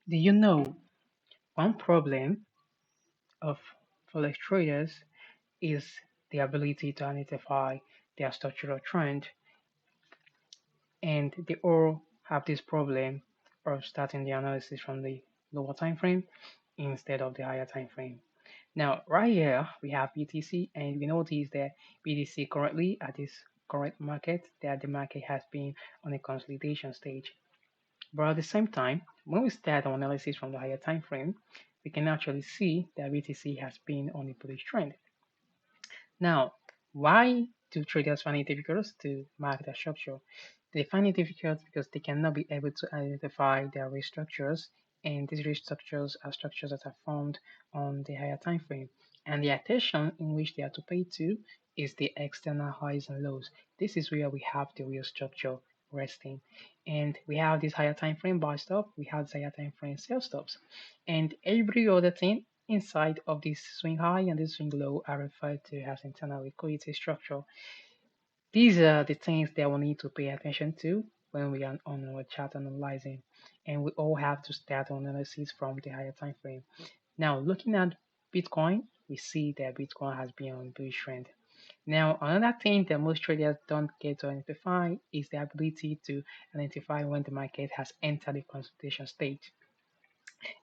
Do you know one problem of forex traders is the ability to identify their structural trend, and they all have this problem of starting the analysis from the lower time frame instead of the higher time frame. Now, right here we have BTC, and we notice that BTC currently at this current market, that the market has been on a consolidation stage. But at the same time, when we start our analysis from the higher time frame, we can actually see that BTC has been on a bullish trend. Now, why do traders find it difficult to mark the structure? They find it difficult because they cannot be able to identify their risk structures, and these risk structures are structures that are formed on the higher time frame. And the attention in which they are to pay to is the external highs and lows. This is where we have the real structure resting. And we have this higher time frame buy stop, we have this higher time frame sell stops, and every other thing inside of this swing high and this swing low are referred to as internal liquidity structure. These are the things that we need to pay attention to when we are on our chart analyzing, and we all have to start our analysis from the higher time frame. Now, looking at Bitcoin, we see that Bitcoin has been on bullish trend. Now, another thing that most traders don't get to identify is the ability to identify when the market has entered the consolidation stage.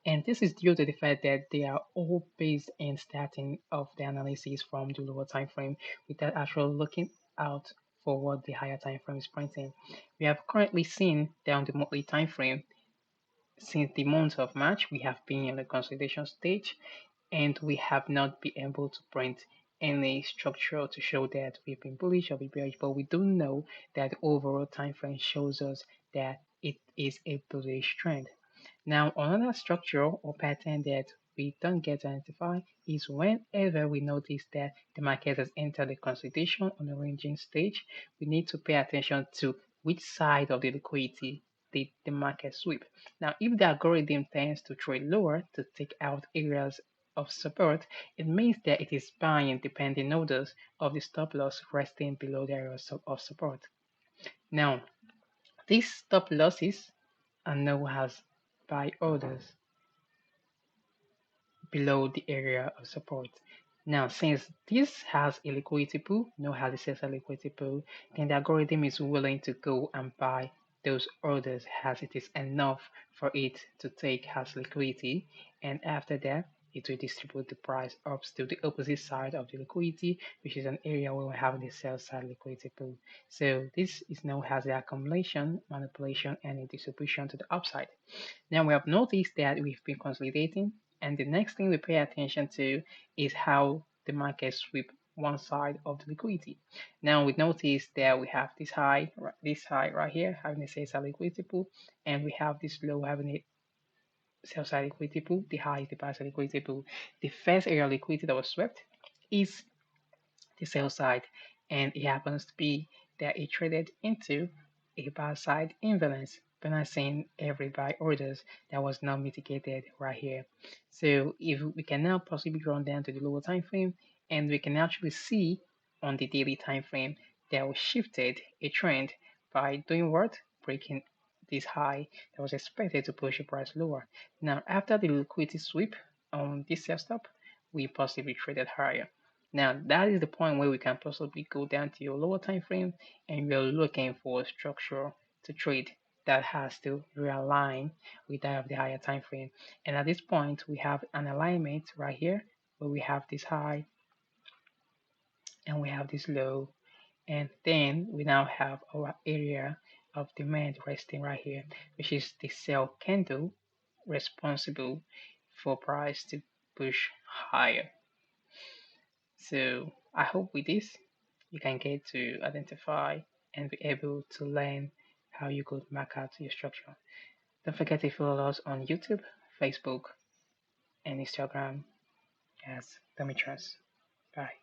And this is due to the fact that they are all based in starting of the analysis from the lower time frame without actually looking out for what the higher time frame is pointing. We have currently seen down the monthly time frame since the month of March, we have been in the consolidation stage, and we have not been able to print any structure to show that we've been bullish or bearish, but we do know that the overall time frame shows us that it is a bullish trend. Now, another structure or pattern that we don't get to identify is whenever we notice that the market has entered the consolidation on the ranging stage, we need to pay attention to which side of the liquidity did the market sweep. Now, if the algorithm tends to trade lower to take out areas of support, it means that it is buying depending orders of the stop loss resting below the area of support. Now, these stop losses are known as buy orders below the area of support. Now, since this has a liquidity pool, no has a sales liquidity pool, then the algorithm is willing to go and buy those orders as it is enough for it to take as liquidity, and after that, it will distribute the price up to the opposite side of the liquidity, which is an area where we have the sell side liquidity pool. So this is known as the accumulation, manipulation, and a distribution to the upside. Now we have noticed that we've been consolidating, and the next thing we pay attention to is how the market sweep one side of the liquidity. Now we notice that we have this high right here having a sell side liquidity pool, and we have this low having a sell side liquidity pool. The high is the buy side liquidity pool. The first area of liquidity that was swept is the sell side, and it happens to be that it traded into a buy side imbalance, balancing every buy orders that was now mitigated right here. So if we can now possibly run down to the lower time frame, and we can actually see on the daily time frame that we shifted a trend by doing what? Breaking this high that was expected to push the price lower. Now after the liquidity sweep on this sell stop, we possibly traded higher. Now that is the point where we can possibly go down to your lower time frame, and we're looking for a structure to trade that has to realign with that of the higher time frame. And at this point, we have an alignment right here where we have this high and we have this low, and then we now have our area of demand resting right here, which is the sell candle responsible for price to push higher. So I hope with this you can get to identify and be able to learn how you could mark out your structure. Don't forget to follow us on YouTube, Facebook, and Instagram as Demetrius. Bye.